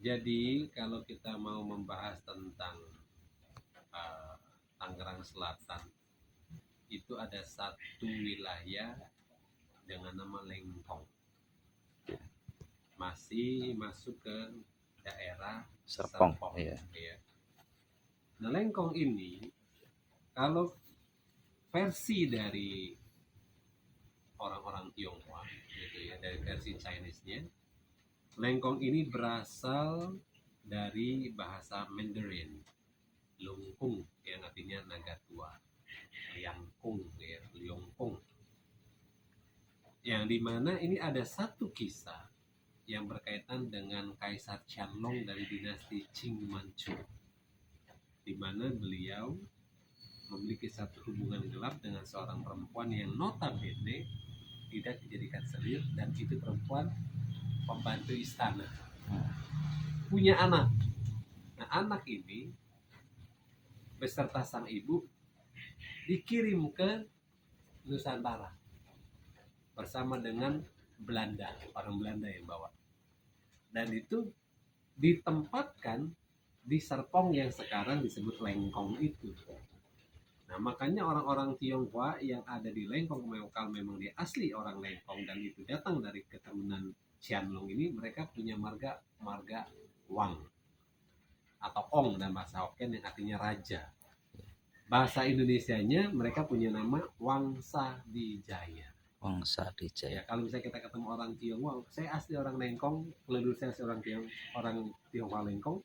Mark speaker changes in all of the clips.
Speaker 1: Jadi kalau kita mau membahas tentang uh, Tangerang Selatan, itu ada satu wilayah dengan nama Lengkong. Masih masuk ke daerah
Speaker 2: Serpong,
Speaker 1: Serpong.
Speaker 2: iya.
Speaker 1: Ya. Nah, Lengkong ini kalau versi dari orang-orang Tionghoa, gitu ya, dari versi Chinese-nya, Lengkong ini berasal dari bahasa Mandarin, Lungkung yang artinya naga tua, Liangkung ya, Liongkung. Yang dimana ini ada satu kisah yang berkaitan dengan Kaisar Qianlong dari dinasti Qing Manchu, di mana beliau memiliki satu hubungan gelap dengan seorang perempuan yang notabene tidak dijadikan selir, dan itu perempuan pembantu istana, punya anak. Nah, anak ini beserta sang ibu dikirim ke Nusantara bersama dengan Belanda, orang Belanda yang bawa. Dan itu ditempatkan di Serpong yang sekarang disebut Lengkong itu. Nah, makanya orang-orang Tionghoa yang ada di Lengkong, kalau memang dia asli orang Lengkong dan itu datang dari keturunan Qianlong ini, mereka punya marga Wang atau Ong dalam bahasa Hokkien yang artinya raja. Bahasa Indonesianya mereka punya nama Wangsa Dijaya.
Speaker 2: Wangsa Dijaya.
Speaker 1: Ya, kalau misalnya kita ketemu orang Tionghoa, saya asli orang Lengkong, leluhur saya seorang orang Tionghoa Lengkong,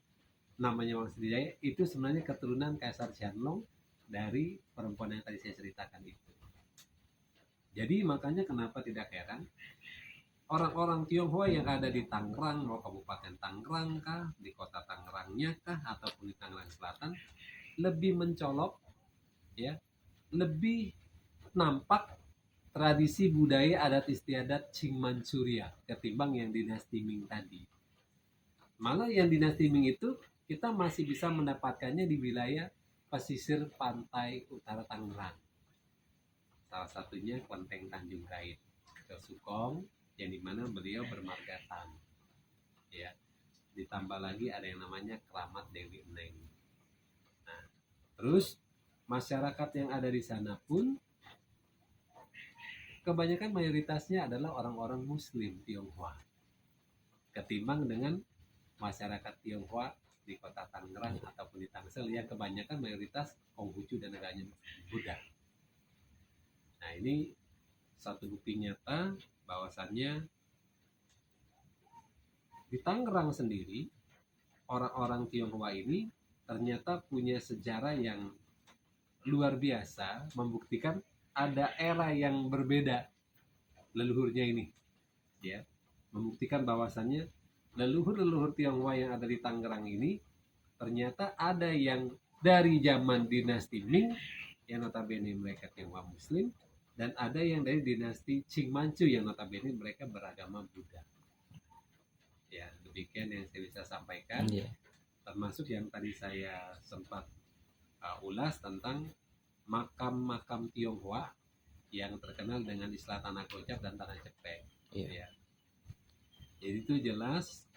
Speaker 1: namanya Wangsa Dijaya, itu sebenarnya keturunan Kaisar Qianlong dari perempuan yang tadi saya ceritakan itu. Jadi makanya kenapa tidak heran orang-orang Tionghoa yang ada di Tangerang, mau Kabupaten Tangerang kah, di kota Tangerangnya kah, ataupun di Tangerang Selatan, lebih mencolok, ya, lebih nampak tradisi budaya adat istiadat Qing Manchuria ketimbang yang dinasti Ming tadi. Malah yang dinasti Ming itu kita masih bisa mendapatkannya di wilayah pesisir pantai utara Tangerang. Salah satunya Kelenteng Tanjung Kait, ke Sukong, yang dimana beliau bermargatan. Ya, ditambah lagi ada yang namanya Keramat Dewi Eneng. Nah, terus masyarakat yang ada di sana pun kebanyakan mayoritasnya adalah orang-orang Muslim Tionghoa, ketimbang dengan masyarakat Tionghoa di kota Tangerang ataupun di Tangsel yang kebanyakan mayoritas Konghucu dan negaranya Buddha. Nah, ini satu bukti nyata bahwasannya di Tangerang sendiri orang-orang Tionghoa ini ternyata punya sejarah yang luar biasa, membuktikan ada era yang berbeda leluhurnya ini, ya, membuktikan bahwasannya leluhur-leluhur Tionghoa yang ada di Tangerang ini ternyata ada yang dari zaman dinasti Ming yang notabene mereka Tionghoa Muslim, dan ada yang dari dinasti Qing Manchu yang notabene mereka beragama Buddha. Ya, demikian yang saya bisa sampaikan.
Speaker 2: Yeah.
Speaker 1: Termasuk yang tadi saya sempat ulas tentang makam-makam Tionghoa yang terkenal dengan istilah tanah kocap dan tanah cepek.
Speaker 2: Yeah.
Speaker 1: Ya. Jadi itu jelas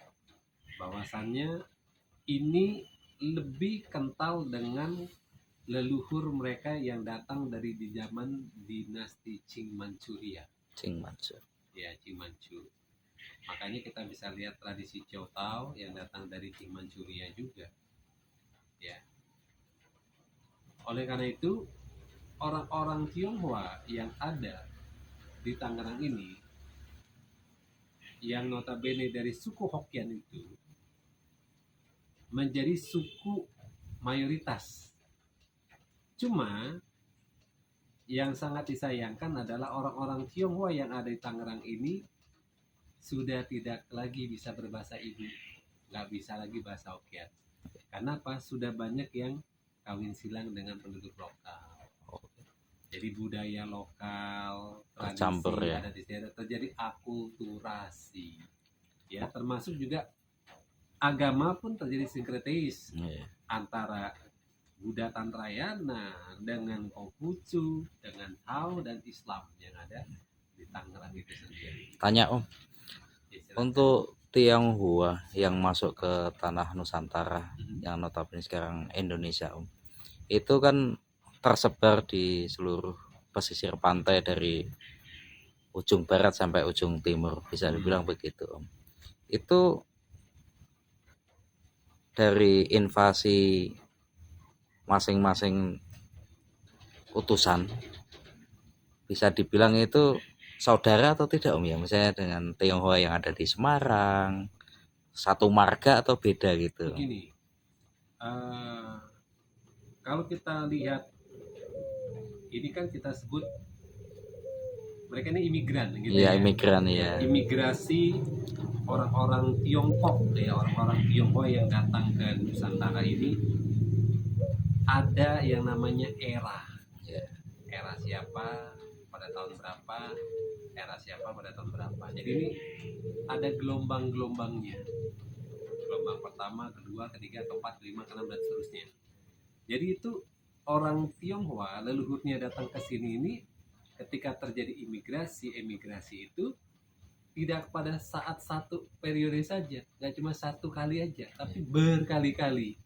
Speaker 1: bahwasannya ini lebih kental dengan leluhur mereka yang datang dari di zaman dinasti Qing Manchuria.
Speaker 2: Qing Manchu.
Speaker 1: Ya, Qing Manchu. Makanya kita bisa lihat tradisi Chow Tao yang datang dari Qing Manchuria juga. Ya. Oleh karena itu, orang-orang Tionghoa yang ada di Tangerang ini, yang notabene dari suku Hokkien itu, menjadi suku mayoritas. Cuma yang sangat disayangkan adalah orang-orang Tionghoa yang ada di Tangerang ini sudah tidak lagi bisa berbahasa ibu, nggak bisa lagi bahasa Hokkien. Karena apa? Sudah banyak yang kawin silang dengan penduduk lokal. Jadi budaya lokal, tradisi
Speaker 2: ya.
Speaker 1: ada di sini, terjadi akulturasi. Ya, termasuk juga agama pun terjadi sinkretis antara Buddha Tantrayana dengan Konghucu, dengan Tao dan Islam yang ada di Tangerang itu sendiri.
Speaker 2: Tanya Om, untuk Tionghoa yang masuk ke tanah Nusantara,
Speaker 1: Mhm.
Speaker 2: yang notabene sekarang Indonesia, Om. Itu kan tersebar di seluruh pesisir pantai dari ujung barat sampai ujung timur, bisa dibilang begitu, Om. Itu dari invasi masing-masing utusan, bisa dibilang itu saudara atau tidak, Om, ya? Misalnya dengan Tionghoa yang ada di Semarang, satu marga atau beda gitu?
Speaker 1: Begini, kalau kita lihat, ini kan kita sebut mereka ini imigran gitu
Speaker 2: Iya,
Speaker 1: ya.
Speaker 2: imigran ya.
Speaker 1: Imigrasi orang-orang Tiongkok ya, orang-orang Tionghoa yang datang ke Nusantara ini ada yang namanya era.
Speaker 2: Ya.
Speaker 1: Era siapa pada tahun berapa, era siapa pada tahun berapa. Jadi ini ada gelombang-gelombangnya. Gelombang pertama, kedua, ketiga, keempat, kelima, keenam, dan seterusnya. Jadi itu orang Tionghoa leluhurnya datang ke sini ini ketika terjadi emigrasi itu tidak pada saat satu periode saja, nggak cuma satu kali aja, tapi berkali-kali.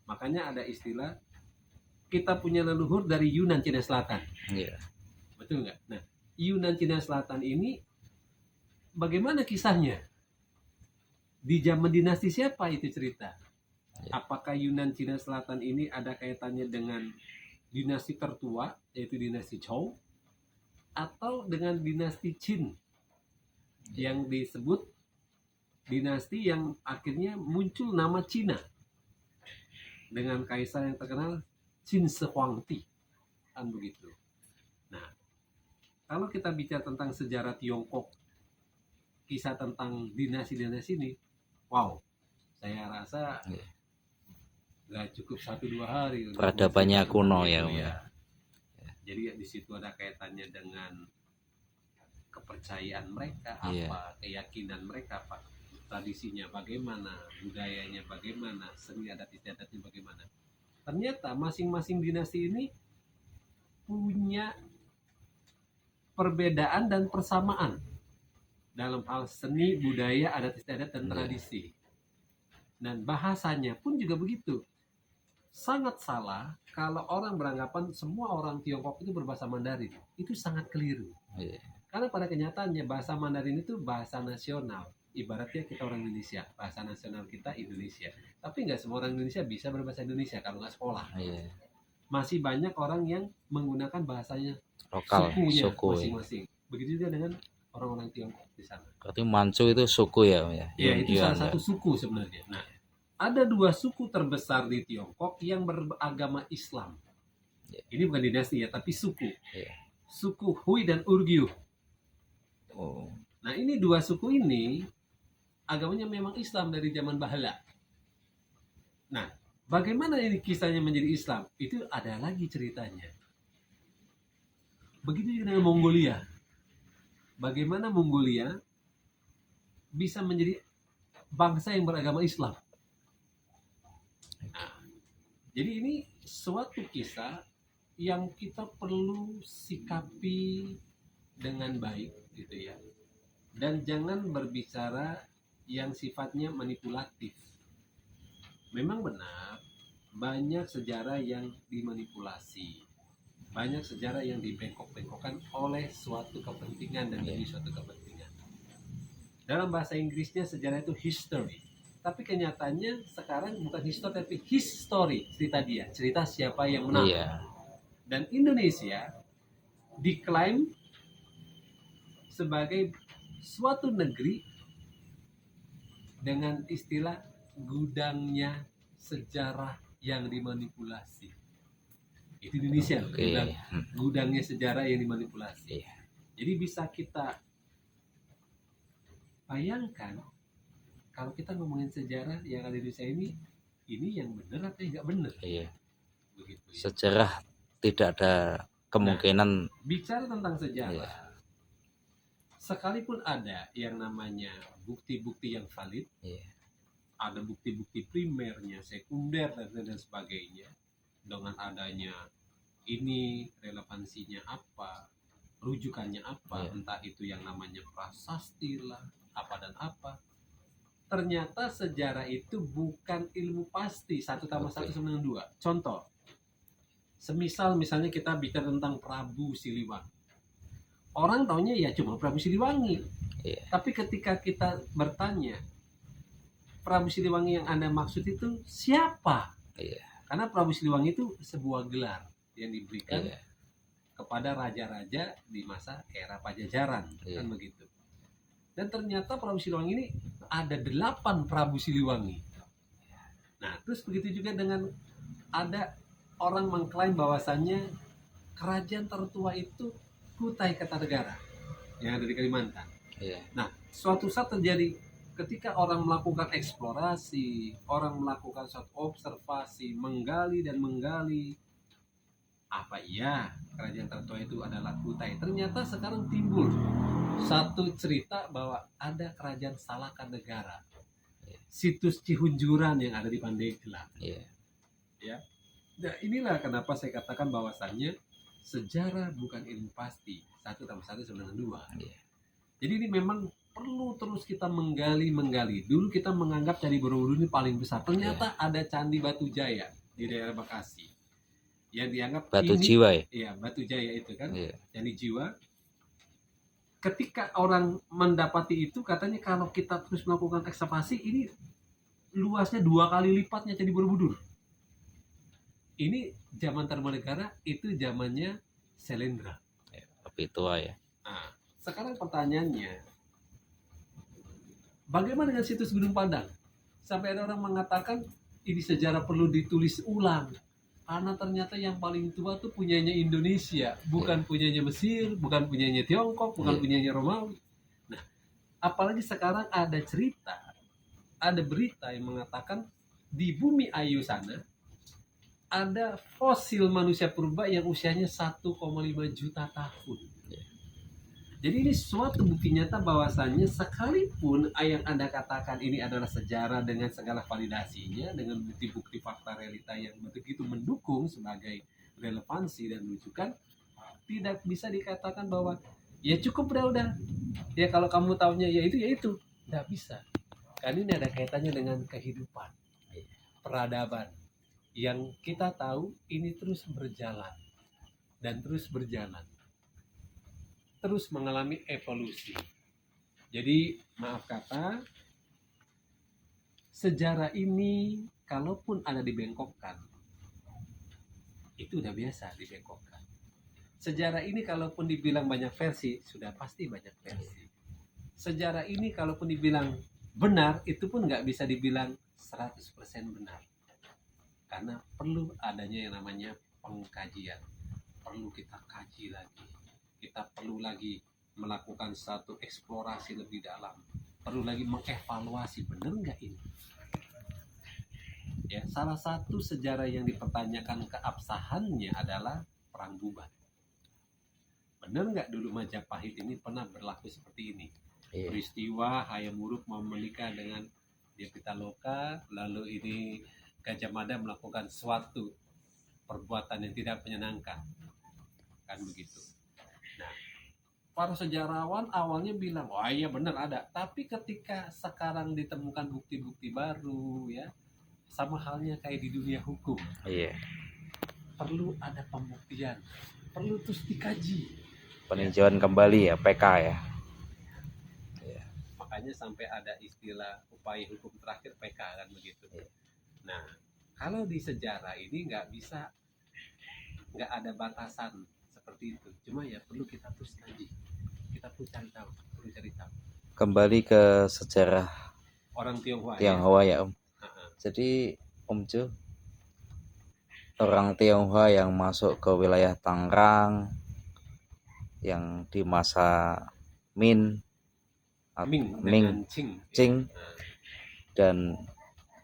Speaker 1: Makanya ada istilah kita punya leluhur dari Yunan Cina Selatan.
Speaker 2: Iya.
Speaker 1: Betul nggak? Nah, Yunan Cina Selatan ini bagaimana kisahnya? Di zaman dinasti siapa itu cerita? Apakah Yunan Cina Selatan ini ada kaitannya dengan dinasti tertua, yaitu dinasti Zhou, atau dengan dinasti Qin yang disebut dinasti yang akhirnya muncul nama Cina dengan kaisar yang terkenal Qin Shi Huangdi, kan begitu. Nah, kalau kita bicara tentang sejarah Tiongkok, kisah tentang dinasti-dinasti ini, wow, saya rasa nggak cukup 1-2 hari.
Speaker 2: Peradabannya kuno ya, Om, ya.
Speaker 1: Jadi di situ ada kaitannya dengan kepercayaan mereka,
Speaker 2: Iya.
Speaker 1: apa keyakinan mereka, apa tradisinya bagaimana, budayanya bagaimana, seni adat istiadatnya bagaimana. Ternyata masing-masing dinasti ini punya perbedaan dan persamaan dalam hal seni, budaya, adat istiadat, dan tradisi. Dan bahasanya pun juga begitu. Sangat salah kalau orang beranggapan semua orang Tiongkok itu berbahasa Mandarin. Itu sangat keliru. Karena pada kenyataannya bahasa Mandarin itu bahasa nasional. Ibaratnya kita orang Indonesia, bahasa nasional kita Indonesia. Tapi nggak semua orang Indonesia bisa berbahasa Indonesia kalau nggak sekolah. Masih banyak orang yang menggunakan bahasanya
Speaker 2: Lokal,
Speaker 1: sukunya
Speaker 2: suku.
Speaker 1: masing-masing. Begitu juga dengan orang-orang Tiongkok di sana.
Speaker 2: Berarti Manchu itu suku ya, Om, ya?
Speaker 1: Ya, itu salah satu suku sebenarnya. Nah, ada 2 suku terbesar di Tiongkok yang beragama Islam. Ini bukan dinasti ya, tapi suku. Suku Hui dan Uighur. Nah, ini 2 suku ini agamanya memang Islam dari zaman Bahala. Nah, bagaimana ini kisahnya menjadi Islam? Itu ada lagi ceritanya. Begitu juga dengan Mongolia. Bagaimana Mongolia bisa menjadi bangsa yang beragama Islam? Nah, jadi ini suatu kisah yang kita perlu sikapi dengan baik gitu ya. Dan jangan berbicara yang sifatnya manipulatif. Memang benar banyak sejarah yang dimanipulasi. Banyak sejarah yang dibengkok-bengkokkan oleh suatu kepentingan dan demi suatu kepentingan. Dalam bahasa Inggrisnya sejarah itu history. Tapi kenyataannya sekarang bukan history tapi history, cerita dia, cerita siapa yang menang. Dan Indonesia diklaim sebagai suatu negeri dengan istilah gudangnya sejarah yang dimanipulasi. Itu Indonesia, gudangnya sejarah yang dimanipulasi. Jadi bisa kita bayangkan kalau kita ngomongin sejarah yang ada di Indonesia ini yang benar atau nggak benar? Begitu, ya.
Speaker 2: Sejarah tidak ada kemungkinan.
Speaker 1: Nah, bicara tentang sejarah, sekalipun ada yang namanya bukti-bukti yang valid, ada bukti-bukti primernya, sekunder dan sebagainya. Dengan adanya ini relevansinya apa, rujukannya apa, entah itu yang namanya prasasti lah, apa dan apa. ternyata sejarah itu bukan ilmu pasti 1+1 sama dengan 2. Contoh, misalnya kita bicara tentang Prabu Siliwangi. Orang taunya ya cuma Prabu Siliwangi.
Speaker 2: Iya.
Speaker 1: Tapi ketika kita bertanya, Prabu Siliwangi yang Anda maksud itu siapa?
Speaker 2: Iya.
Speaker 1: Karena Prabu Siliwangi itu sebuah gelar yang diberikan
Speaker 2: Iya.
Speaker 1: kepada raja-raja di masa era Pajajaran,
Speaker 2: Iya.
Speaker 1: kan begitu. Dan ternyata Prabu Siliwangi ini ada 8 Prabu Siliwangi. Nah, terus begitu juga dengan ada orang mengklaim bahwasannya kerajaan tertua itu Kutai Kartanegara yang ada di Kalimantan.
Speaker 2: Iya.
Speaker 1: Nah, suatu saat terjadi ketika orang melakukan eksplorasi, orang melakukan suatu observasi, menggali dan menggali, apa iya kerajaan tertua itu adalah Kutai? Ternyata sekarang timbul satu cerita bahwa ada kerajaan Salaka Negara, situs Cihunjuran yang ada di Pandeglang.
Speaker 2: Iya.
Speaker 1: Ya, nah inilah kenapa saya katakan bahwasannya sejarah bukan ilmu pasti 1+1 sama dengan 2.
Speaker 2: Iya.
Speaker 1: Jadi ini memang perlu terus kita menggali. Dulu kita menganggap Candi Borobudur ini paling besar. Ternyata ada Candi Batu Jaya di daerah Bekasi yang dianggap
Speaker 2: Batu
Speaker 1: ini,
Speaker 2: Jiwa ya.
Speaker 1: iya Batu Jaya itu kan,
Speaker 2: Iya.
Speaker 1: Candi Jiwa. Ketika orang mendapati itu, katanya kalau kita terus melakukan ekskavasi ini luasnya 2 kali lipatnya Candi Borobudur. Ini zaman Tarumanegara, itu zamannya Selendra.
Speaker 2: Lebih tua ya.
Speaker 1: Nah, sekarang pertanyaannya, bagaimana dengan situs Gunung Padang? Sampai ada orang mengatakan ini sejarah perlu ditulis ulang. Karena ternyata yang paling tua tuh punyanya Indonesia, bukan punyanya Mesir, bukan punyanya Tiongkok, bukan punyanya Romawi. Nah, apalagi sekarang ada cerita, ada berita yang mengatakan di Bumi Ayu sana ada fosil manusia purba yang usianya 1,5 juta tahun. Jadi ini suatu bukti nyata bahwasannya sekalipun yang Anda katakan ini adalah sejarah dengan segala validasinya, dengan bukti-bukti fakta realita yang begitu mendukung sebagai relevansi dan rujukan, tidak bisa dikatakan bahwa ya cukup udah. Ya kalau kamu taunya ya itu, tidak bisa. Karena ini ada kaitannya dengan kehidupan, peradaban yang kita tahu ini terus berjalan dan terus berjalan, terus mengalami evolusi. Jadi maaf kata, sejarah ini kalaupun ada dibengkokkan, itu udah biasa dibengkokkan. Sejarah ini kalaupun dibilang banyak versi, sudah pasti banyak versi. Sejarah ini kalaupun dibilang benar, itu pun nggak bisa dibilang 100% benar. Karena perlu adanya yang namanya pengkajian. Perlu kita kaji lagi. Kita perlu lagi melakukan satu eksplorasi lebih dalam. Perlu lagi mengevaluasi, benar nggak ini? Ya, salah satu sejarah yang dipertanyakan keabsahannya adalah Perang Buban. Benar nggak dulu Majapahit ini pernah berlaku seperti ini?
Speaker 2: Iya.
Speaker 1: Peristiwa Hayam Wuruk mau menikah dengan Pitaloka, lalu ini Gajah Mada melakukan suatu perbuatan yang tidak menyenangkan, kan begitu. Nah, para sejarawan awalnya bilang, wah iya benar ada, tapi ketika sekarang ditemukan bukti-bukti baru, ya sama halnya kayak di dunia hukum,
Speaker 2: Iya.
Speaker 1: perlu ada pembuktian, perlu terus dikaji.
Speaker 2: Peninjauan kembali ya, PK ya.
Speaker 1: Makanya sampai ada istilah upaya hukum terakhir PK, kan begitu.
Speaker 2: Iya.
Speaker 1: Nah, kalau di sejarah ini nggak ada batasan seperti itu. Cuma ya perlu kita terus kaji, kita perlu cari tahu.
Speaker 2: Kembali ke sejarah
Speaker 1: Orang Tionghoa.
Speaker 2: Tionghoa ya Om. Jadi Om Jo, orang Tionghoa yang masuk ke wilayah Tangerang yang di masa Ming
Speaker 1: dengan
Speaker 2: Qing, dan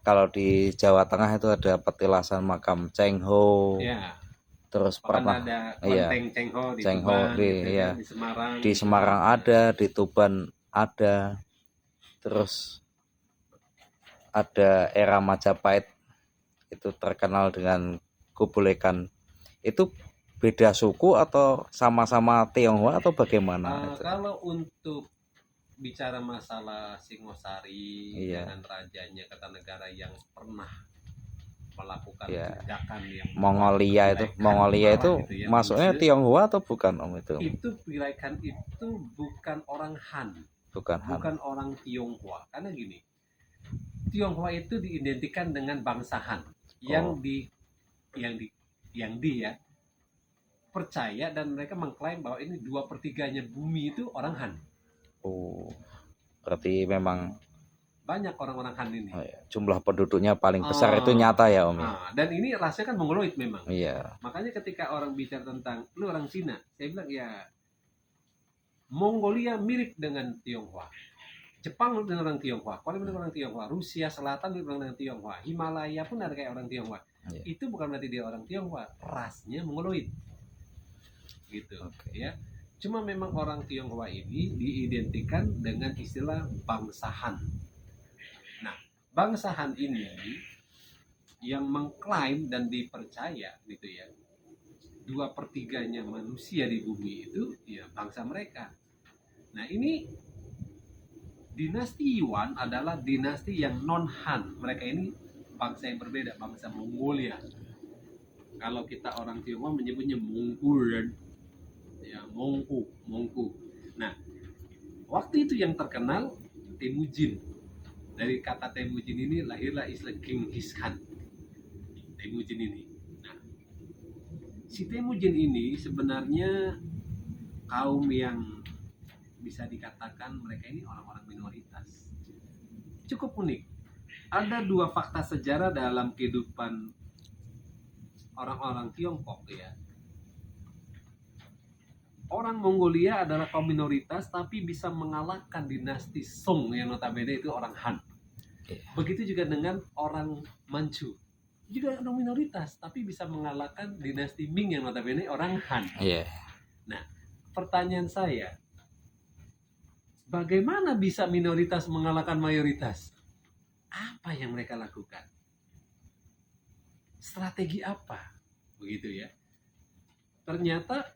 Speaker 2: kalau di Jawa Tengah itu ada petilasan makam Cheng Ho.
Speaker 1: Ya.
Speaker 2: Terus pernah
Speaker 1: ada
Speaker 2: iya,
Speaker 1: Kelenteng Cheng Ho di
Speaker 2: Cheng Ho
Speaker 1: Tuban, gitu,
Speaker 2: iya.
Speaker 1: di Semarang.
Speaker 2: Di Semarang ada, di Tuban ada. Terus ada era Majapahit itu terkenal dengan Kubulekan. Itu beda suku atau sama-sama Tionghoa atau bagaimana?
Speaker 1: Kalau untuk bicara masalah Singosari
Speaker 2: Iya.
Speaker 1: dengan rajanya Kertanegara yang pernah melakukan
Speaker 2: Iya.
Speaker 1: tindakan yang
Speaker 2: Mongolia itu,
Speaker 1: menjelekan,
Speaker 2: Mongolia
Speaker 1: parah
Speaker 2: itu
Speaker 1: gitu ya,
Speaker 2: masuknya
Speaker 1: Mingse.
Speaker 2: Tionghoa atau bukan Om itu?
Speaker 1: Itu Pilaikan itu bukan orang Han,
Speaker 2: Bukan Han.
Speaker 1: bukan orang Tionghoa. Karena gini, Tionghoa itu diidentikan dengan bangsa Han yang
Speaker 2: Oh.
Speaker 1: ya percaya, dan mereka mengklaim bahwa ini 2/3-nya bumi itu orang Han.
Speaker 2: Oh. Berarti memang
Speaker 1: Banyak orang-orang Han ini.
Speaker 2: jumlah penduduknya paling besar itu nyata ya Om ya.
Speaker 1: Dan ini rasanya kan mongoloid memang.
Speaker 2: Iya.
Speaker 1: Makanya ketika orang bicara tentang lu orang Cina, saya bilang ya Mongolia mirip dengan Tionghoa. Jepang mirip dengan orang Tionghoa, Korea mirip dengan orang Tionghoa, Rusia Selatan mirip dengan orang Tionghoa, Himalaya pun ada kayak orang Tionghoa.
Speaker 2: Iya.
Speaker 1: Itu bukan berarti dia orang Tionghoa, rasnya mongoloid. Gitu, ya. Cuma memang orang Tionghoa ini diidentikan dengan istilah bangsa Han. Nah, bangsa Han ini yang mengklaim dan dipercaya gitu ya, 2/3-nya manusia di bumi itu ya bangsa mereka. Nah, ini dinasti Yuan adalah dinasti yang non Han. Mereka ini bangsa yang berbeda, bangsa Mongolia. Kalau kita orang Tionghoa menyebutnya Mongol, ya Mongku. Nah, waktu itu yang terkenal Temujin. Dari kata Temujin ini lahirlah istilah Genghis Khan. Temujin ini. Nah, si Temujin ini sebenarnya kaum yang bisa dikatakan mereka ini orang-orang minoritas. Cukup unik. Ada 2 fakta sejarah dalam kehidupan orang-orang Tiongkok ya. Orang Mongolia adalah kaum minoritas tapi bisa mengalahkan dinasti Song yang notabene itu orang Han. Begitu juga dengan orang Manchu. Juga orang minoritas tapi bisa mengalahkan dinasti Ming yang notabene orang Han.
Speaker 2: Iya.
Speaker 1: Nah, pertanyaan saya, bagaimana bisa minoritas mengalahkan mayoritas? Apa yang mereka lakukan? Strategi apa? Begitu ya. Ternyata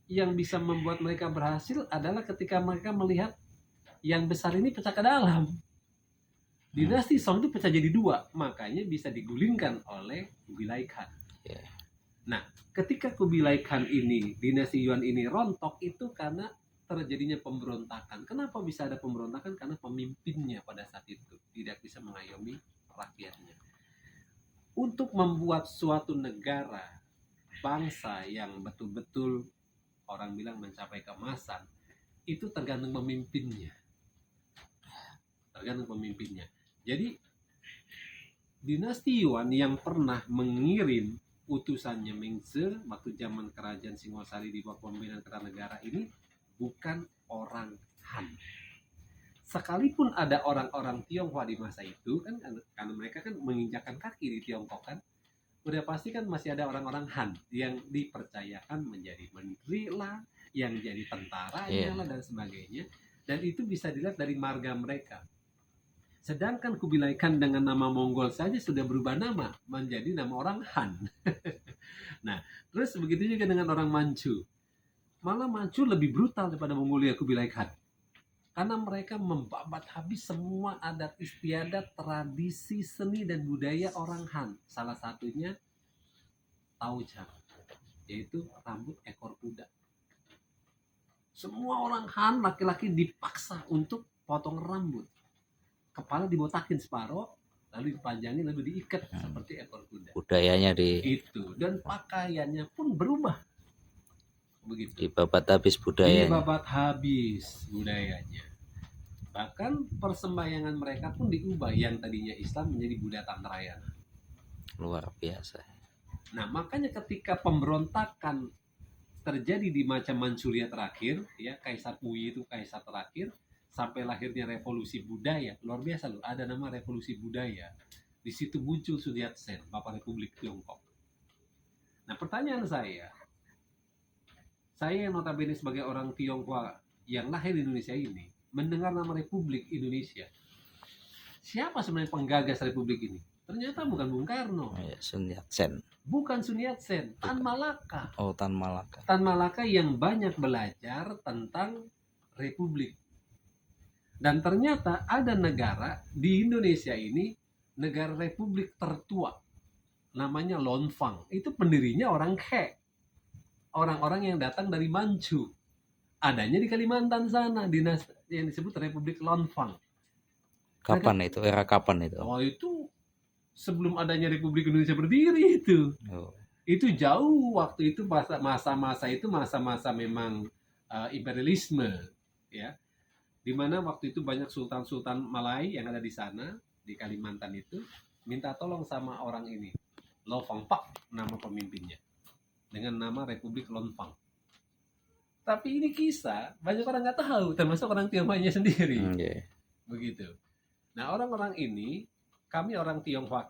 Speaker 1: yang bisa membuat mereka berhasil adalah ketika mereka melihat yang besar ini pecah ke dalam. Dinasti Song itu pecah jadi 2, makanya bisa digulingkan oleh Kubilai Khan.
Speaker 2: Yeah.
Speaker 1: Nah, ketika Kubilai Khan ini, dinasti Yuan ini rontok itu karena terjadinya pemberontakan. Kenapa bisa ada pemberontakan? Karena pemimpinnya pada saat itu tidak bisa mengayomi rakyatnya. Untuk membuat suatu negara, bangsa yang betul-betul orang bilang mencapai keemasan, itu tergantung pemimpinnya. Jadi dinasti Yuan yang pernah mengirim utusannya Mingse waktu zaman kerajaan Singosari di bawah pemimpinan Kertanegara ini bukan orang Han. Sekalipun ada orang-orang Tionghoa di masa itu kan, karena mereka kan menginjakkan kaki di Tiongkok kan, udah pasti kan masih ada orang-orang Han yang dipercayakan menjadi menteri lah, yang jadi tentaranya lah dan sebagainya. Dan itu bisa dilihat dari marga mereka. Sedangkan Kubilai Khan dengan nama Mongol saja sudah berubah nama menjadi nama orang Han. Nah, terus begitu juga dengan orang Manchu. Malah Manchu lebih brutal daripada Mongolia Kubilai Khan. Karena mereka membabat habis semua adat istiadat, tradisi, seni dan budaya orang Han. Salah satunya Taochang, yaitu rambut ekor kuda. Semua orang Han laki-laki dipaksa untuk potong rambut. Kepala dibotakin separuh, lalu dipanjangin, lalu diikat seperti ekor kuda.
Speaker 2: Budayanya
Speaker 1: itu, dan pakaiannya pun berubah. Begitu.
Speaker 2: Dibabat habis budayanya.
Speaker 1: Bahkan persembahyangan mereka pun diubah, yang tadinya Islam menjadi Buddha Tantrayana.
Speaker 2: Luar biasa.
Speaker 1: Nah, makanya ketika pemberontakan terjadi di macam Manchuria terakhir, ya Kaisar Wu itu kaisar terakhir, sampai lahirnya revolusi budaya. Luar biasa loh, ada nama revolusi budaya. Di situ muncul Sun Yat-sen, Bapak Republik Tiongkok. Nah, pertanyaan saya yang notabene sebagai orang Tionghoa yang lahir di Indonesia ini, mendengar nama Republik Indonesia, siapa sebenarnya penggagas Republik ini? Ternyata bukan Bung Karno.
Speaker 2: Sun Yat-sen.
Speaker 1: Bukan Sun Yat-sen, Tan Malaka.
Speaker 2: Oh, Tan Malaka.
Speaker 1: Tan Malaka yang banyak belajar tentang Republik. Dan ternyata ada negara di Indonesia ini, negara republik tertua, namanya Lonfang. Itu pendirinya orang He, orang-orang yang datang dari Manchu. Adanya di Kalimantan sana, dinas yang disebut Republik Lonfang.
Speaker 2: Kapan itu? Era kapan itu?
Speaker 1: Oh, itu sebelum adanya Republik Indonesia berdiri itu.
Speaker 2: Oh,
Speaker 1: Itu jauh waktu itu, masa-masa itu masa-masa memang imperialisme, ya. Di mana waktu itu banyak sultan-sultan Malay yang ada di sana, di Kalimantan itu, minta tolong sama orang ini, Lonfang Pak nama pemimpinnya, dengan nama Republik Lonfang. Tapi ini kisah banyak orang nggak tahu, termasuk orang Tionghoanya sendiri.
Speaker 2: iya.
Speaker 1: Begitu. Nah, orang-orang ini, kami orang Tionghoa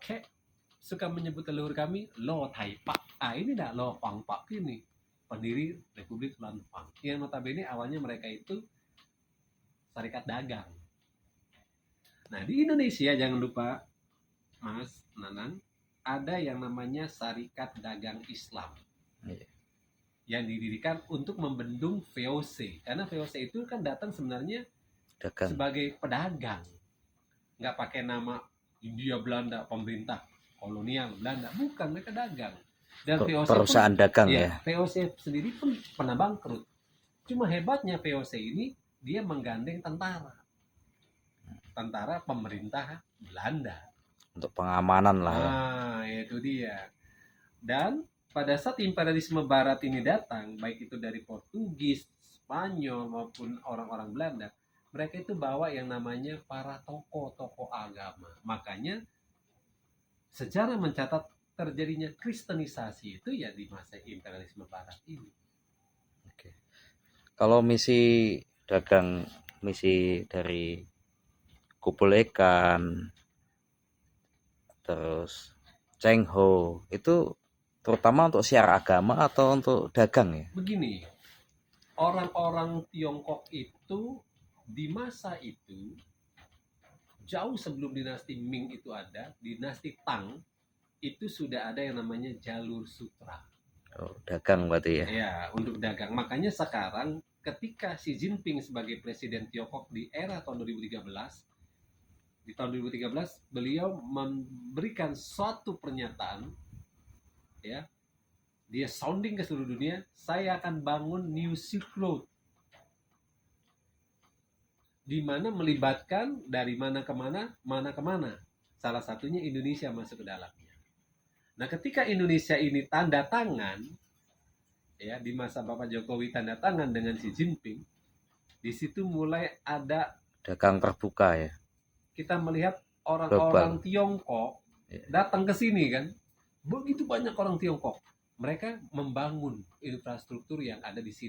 Speaker 1: suka menyebut leluhur kami Lo Tai Pak. Ini dah Lo Fang Pak ini, pendiri Republik Lonfang. Yang notabene awalnya mereka itu serikat dagang. Nah, di Indonesia jangan lupa, Mas Nanang, ada yang namanya Serikat Dagang Islam.
Speaker 2: Iya.
Speaker 1: Yang didirikan untuk membendung VOC. Karena VOC itu kan datang sebenarnya
Speaker 2: Dagang.
Speaker 1: sebagai pedagang. Nggak pakai nama India Belanda, pemerintah kolonial Belanda. Bukan, mereka dagang. Dan VOC
Speaker 2: Perusahaan
Speaker 1: pun,
Speaker 2: dagang
Speaker 1: ya,
Speaker 2: ya.
Speaker 1: VOC sendiri pun pernah bangkrut. Cuma hebatnya VOC ini, dia menggandeng tentara pemerintah Belanda.
Speaker 2: Untuk pengamanan lah ya.
Speaker 1: Itu dia. Dan pada saat imperialisme Barat ini datang, baik itu dari Portugis, Spanyol maupun orang-orang Belanda, mereka itu bawa yang namanya para tokoh-tokoh agama. Makanya sejarah mencatat terjadinya kristenisasi itu ya di masa imperialisme Barat ini.
Speaker 2: Oke. Kalau misi dagang, misi dari Kupul Ikan, terus Cheng Ho, itu terutama untuk siar agama atau untuk dagang ya?
Speaker 1: Begini, orang-orang Tiongkok itu di masa itu, jauh sebelum dinasti Ming itu ada, dinasti Tang itu sudah ada yang namanya jalur sutra.
Speaker 2: Oh, dagang berarti ya.
Speaker 1: Ya, untuk dagang. Makanya sekarang ketika Xi Jinping sebagai presiden Tiongkok di era tahun 2013, di tahun 2013 beliau memberikan suatu pernyataan, ya, dia sounding ke seluruh dunia, saya akan bangun New Silk Road, di mana melibatkan dari mana ke mana, salah satunya Indonesia masuk ke dalamnya. Nah, ketika Indonesia ini tanda tangan, ya, di masa Bapak Jokowi tanda tangan dengan Xi Jinping, di situ mulai ada
Speaker 2: Dagang terbuka ya.
Speaker 1: kita melihat orang-orang
Speaker 2: Global.
Speaker 1: Tiongkok datang ke sini kan. Begitu banyak orang Tiongkok. Mereka membangun infrastruktur yang ada di sini.